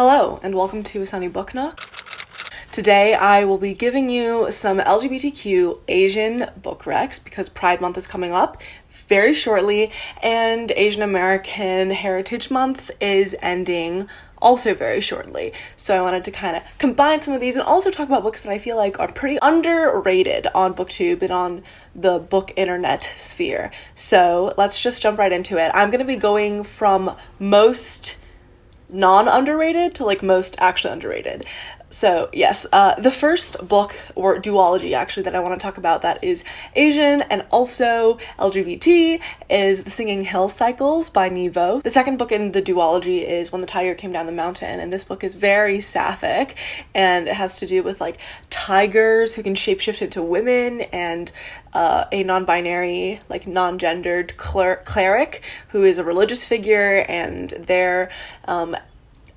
Hello, and welcome to a Sunny Book Nook. Today I will be giving you some LGBTQ Asian book recs because Pride Month is coming up very shortly, and Asian American Heritage Month is ending also very shortly. So I wanted to kind of combine some of these and also talk about books that I feel like are pretty underrated on BookTube and on the book internet sphere. So let's just jump right into it. I'm going to be going from most non-underrated to like most actually underrated. So yes, the first book, or duology actually, that I want to talk about that is Asian and also LGBT is The Singing Hill Cycles by Nevo. The second book in the duology is When the Tiger Came Down the Mountain, and this book is very sapphic, and it has to do with like tigers who can shapeshift into women and a non-binary, like non-gendered cleric who is a religious figure, and their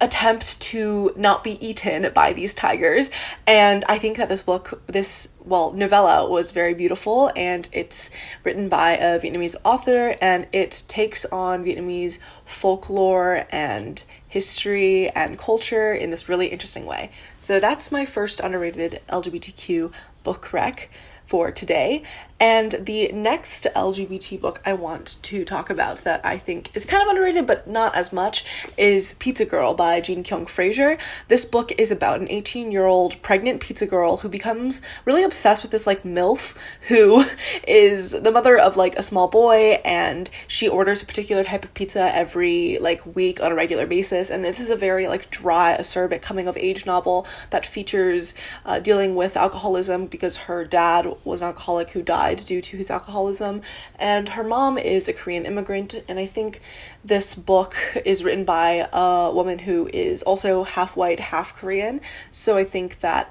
attempt to not be eaten by these tigers. And I think that this novella was very beautiful, and it's written by a Vietnamese author, and it takes on Vietnamese folklore and history and culture in this really interesting way. So that's my first underrated LGBTQ book rec for today. And the next LGBT book I want to talk about that I think is kind of underrated but not as much is Pizza Girl by Jean Kyung Fraser. This book is about an 18-year-old pregnant pizza girl who becomes really obsessed with this like MILF who is the mother of like a small boy, and she orders a particular type of pizza every like week on a regular basis. And this is a very like dry, acerbic coming of age novel that features dealing with alcoholism because her dad was an alcoholic who died due to his alcoholism, and her mom is a Korean immigrant. And I think this book is written by a woman who is also half white, half Korean, so I think that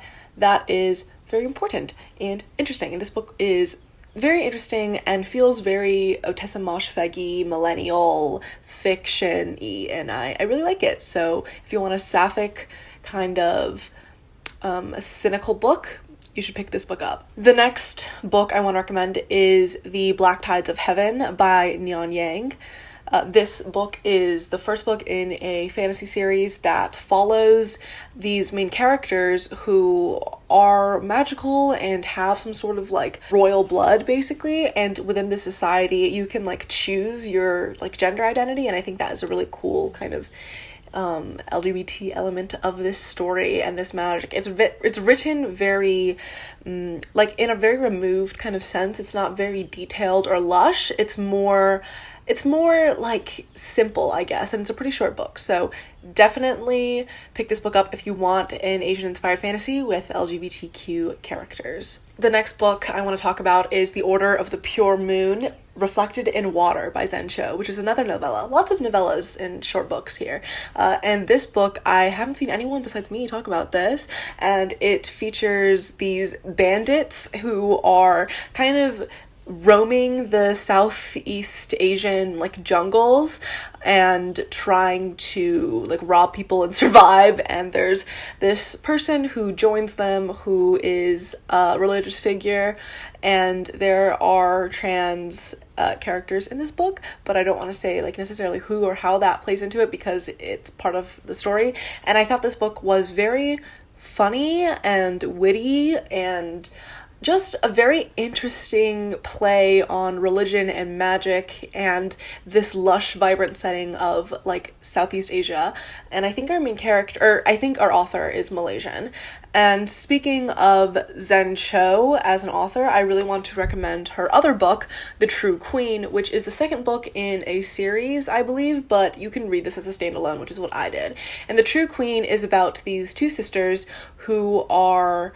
is very important and interesting. And this book is very interesting and feels very Otessa Moshfeghi millennial fiction-y, and I really like it. So if you want a sapphic kind of a cynical book, you should pick this book up. The next book I want to recommend is The Black Tides of Heaven by Neon Yang. This book is the first book in a fantasy series that follows these main characters who are magical and have some sort of like royal blood basically, and within this society you can like choose your like gender identity, and I think that is a really cool kind of LGBT element of this story and this magic. It's written very like in a very removed kind of sense. It's not very detailed or lush. It's more like simple, I guess, and it's a pretty short book. So definitely pick this book up if you want an Asian-inspired fantasy with LGBTQ characters. The next book I want to talk about is The Order of the Pure Moon, Reflected in Water by Zen Cho, which is another novella. Lots of novellas and short books here. And this book, I haven't seen anyone besides me talk about this, and it features these bandits who are kind of roaming the Southeast Asian like jungles and trying to like rob people and survive. And there's this person who joins them who is a religious figure, and there are trans characters in this book, but I don't want to say like necessarily who or how that plays into it because it's part of the story. And I thought this book was very funny and witty and just a very interesting play on religion and magic and this lush, vibrant setting of like Southeast Asia. And I think our author is Malaysian. And speaking of Zen Cho as an author, I really want to recommend her other book, The True Queen, which is the second book in a series, I believe, but you can read this as a standalone, which is what I did. And The True Queen is about these two sisters who are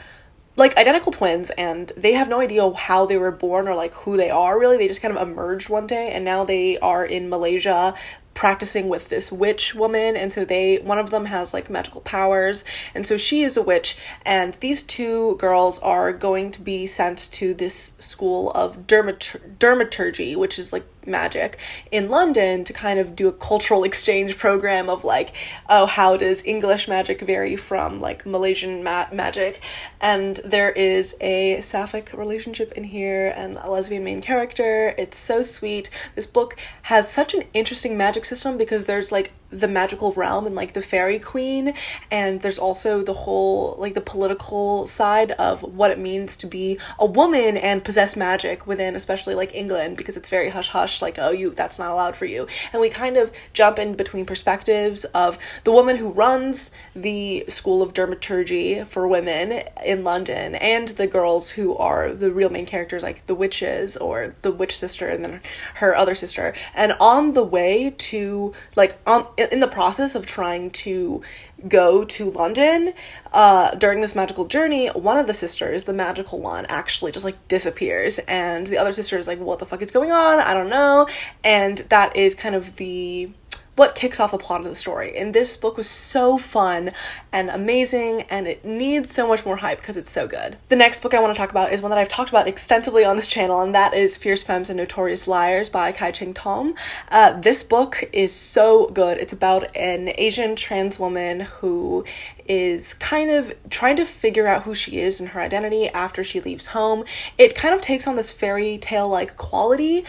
like identical twins, and they have no idea how they were born or like who they are really. They just kind of emerged one day, and now they are in Malaysia practicing with this witch woman, and so one of them has like magical powers, and so she is a witch, and these two girls are going to be sent to this school of dermaturgy, which is like magic in London, to kind of do a cultural exchange program of like, oh, how does English magic vary from like Malaysian magic. And there is a sapphic relationship in here and a lesbian main character. It's so sweet. This book has such an interesting magic system because there's like the magical realm and like the fairy queen, and there's also the whole like the political side of what it means to be a woman and possess magic within especially like England, because it's very hush hush, like, oh, you, that's not allowed for you. And we kind of jump in between perspectives of the woman who runs the school of dramaturgy for women in London and the girls who are the real main characters, like the witches or the witch sister and then her other sister. And on the way to like in the process of trying to go to London during this magical journey, one of the sisters, the magical one, actually just like disappears, and the other sister is like, what the fuck is going on? I don't know. And that is kind of what kicks off the plot of the story. And this book was so fun and amazing, and it needs so much more hype because it's so good. The next book I want to talk about is one that I've talked about extensively on this channel, and that is Fierce Femmes and Notorious Liars by Kai-Ching Tom. This book is so good. It's about an Asian trans woman who is kind of trying to figure out who she is and her identity after she leaves home. It kind of takes on this fairy tale like quality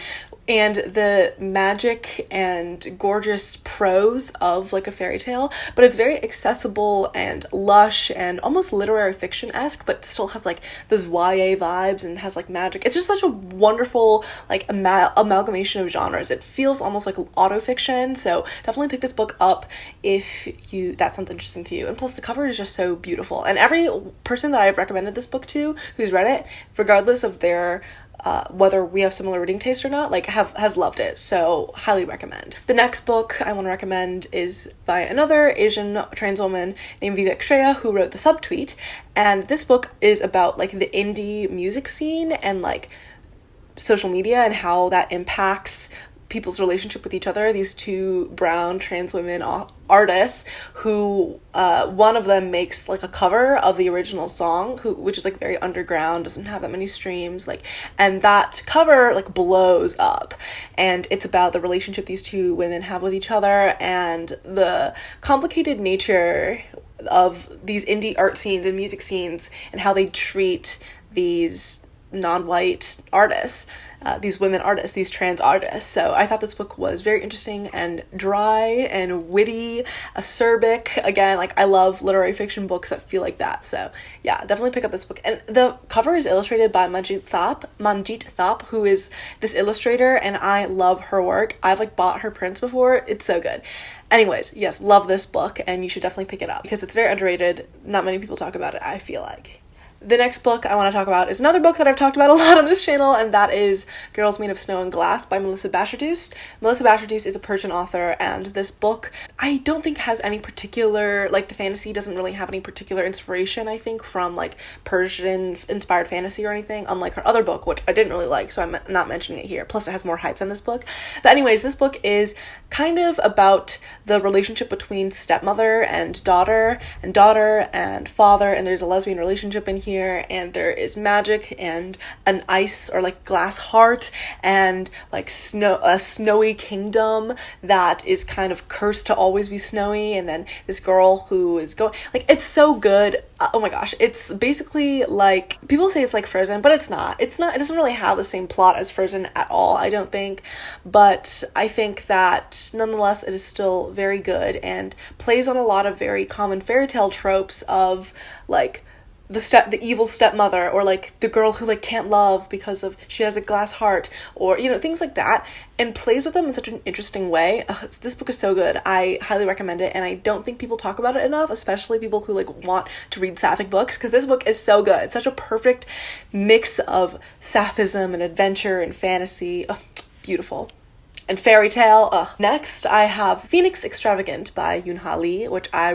and the magic and gorgeous prose of like a fairy tale, but it's very accessible and lush and almost literary fiction-esque, but still has like those YA vibes and has like magic. It's just such a wonderful like amalgamation of genres. It feels almost like autofiction, so definitely pick this book up if that sounds interesting to you. And plus the cover is just so beautiful, and every person that I've recommended this book to who's read it, regardless of their whether we have similar reading taste or not, like has loved it, so highly recommend. The next book I want to recommend is by another Asian trans woman named Vivek Shreya, who wrote The Subtweet, and this book is about like the indie music scene and like social media and how that impacts people's relationship with each other. These two brown trans women artists who one of them makes like a cover of the original song, which is like very underground, doesn't have that many streams, like, and that cover like blows up, and it's about the relationship these two women have with each other and the complicated nature of these indie art scenes and music scenes and how they treat these non-white artists, these women artists, these trans artists. So I thought this book was very interesting and dry and witty, acerbic. Again, like I love literary fiction books that feel like that. So yeah, definitely pick up this book. And the cover is illustrated by Manjit Thap, who is this illustrator, and I love her work. I've like bought her prints before. It's so good. Anyways, yes, love this book, and you should definitely pick it up because it's very underrated. Not many people talk about it, I feel like. The next book I want to talk about is another book that I've talked about a lot on this channel, and that is Girls Made of Snow and Glass by Melissa Bashardust. Melissa Bashardust is a Persian author, and this book I don't think has any particular, like the fantasy doesn't really have any particular inspiration, I think, from like Persian inspired fantasy or anything, unlike her other book, which I didn't really like, so I'm not mentioning it here. Plus it has more hype than this book. But anyways, this book is kind of about the relationship between stepmother and daughter and father, and there's a lesbian relationship in here, and there is magic and an ice or like glass heart and like a snowy kingdom that is kind of cursed to always be snowy, and then this girl who is going, like, it's so good. Oh my gosh, it's basically like, people say it's like Frozen, but it's not. It doesn't really have the same plot as Frozen at all, I don't think, but I think that nonetheless it is still very good and plays on a lot of very common fairy tale tropes of like the evil stepmother, or like the girl who like can't love because of she has a glass heart, or you know, things like that, and plays with them in such an interesting way. This book is so good. I highly recommend it, and I don't think people talk about it enough, especially people who like want to read sapphic books, because this book is so good. It's such a perfect mix of sapphism and adventure and fantasy. Beautiful. And fairy tale. Next, I have Phoenix Extravagant by Yoonha Lee, which I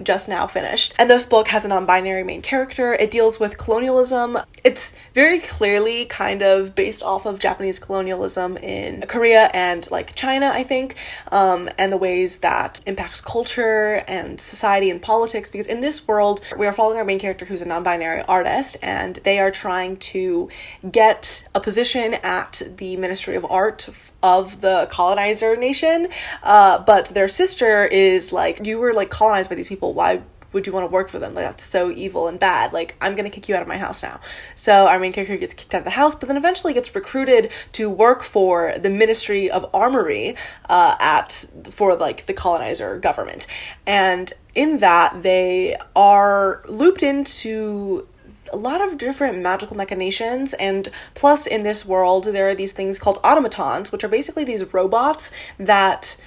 just now finished. And this book has a non-binary main character. It deals with colonialism. It's very clearly kind of based off of Japanese colonialism in Korea and like China, I think, and the ways that impacts culture and society and politics, because in this world, we are following our main character who's a non-binary artist, and they are trying to get a position at the Ministry of Art of the colonizer nation, but their sister is like, you were like colonized by these people, why would you want to work for them? Like, that's so evil and bad. Like, I'm gonna kick you out of my house now. So our main character gets kicked out of the house, but then eventually gets recruited to work for the Ministry of Armory for like the colonizer government. And in that, they are looped into a lot of different magical machinations, and plus in this world there are these things called automatons, which are basically these robots that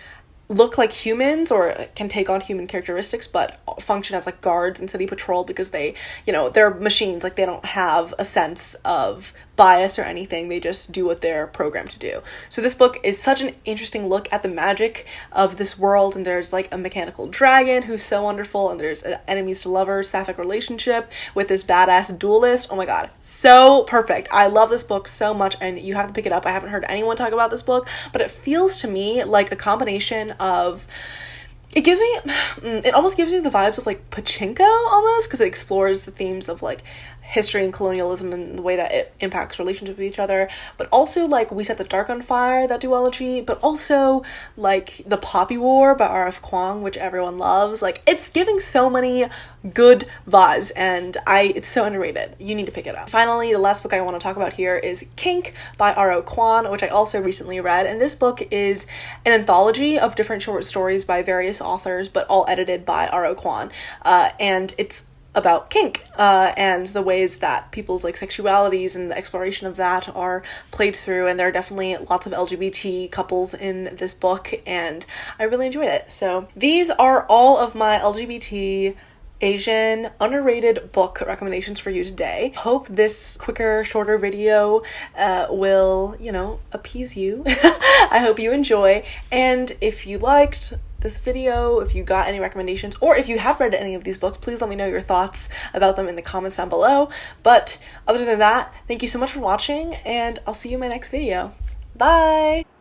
look like humans or can take on human characteristics but function as like guards in city patrol because they, you know, they're machines. Like, they don't have a sense of bias or anything. They just do what they're programmed to do. So this book is such an interesting look at the magic of this world, and there's like a mechanical dragon who's so wonderful, and there's an enemies to lovers sapphic relationship with this badass duelist. Oh my god, so perfect. I love this book so much, and you have to pick it up. I haven't heard anyone talk about this book, but it feels to me like a combination of, it almost gives me the vibes of like Pachinko almost, because it explores the themes of like history and colonialism and the way that it impacts relationships with each other, but also like We Set the Dark on Fire, that duology, but also like The Poppy War by R.F. Kuang, which everyone loves. Like, it's giving so many good vibes, and it's so underrated. You need to pick it up. Finally, the last book I want to talk about here is Kink by R.O. Kuang, which I also recently read, and this book is an anthology of different short stories by various authors, but all edited by R.O. Kuang, and it's about kink and the ways that people's like sexualities and the exploration of that are played through, and there are definitely lots of LGBT couples in this book, and I really enjoyed it. So these are all of my LGBT Asian underrated book recommendations for you today. Hope this quicker, shorter video will, you know, appease you. I hope you enjoy, and if you liked this video, if you got any recommendations, or if you have read any of these books, please let me know your thoughts about them in the comments down below. But other than that, thank you so much for watching, and I'll see you in my next video. Bye!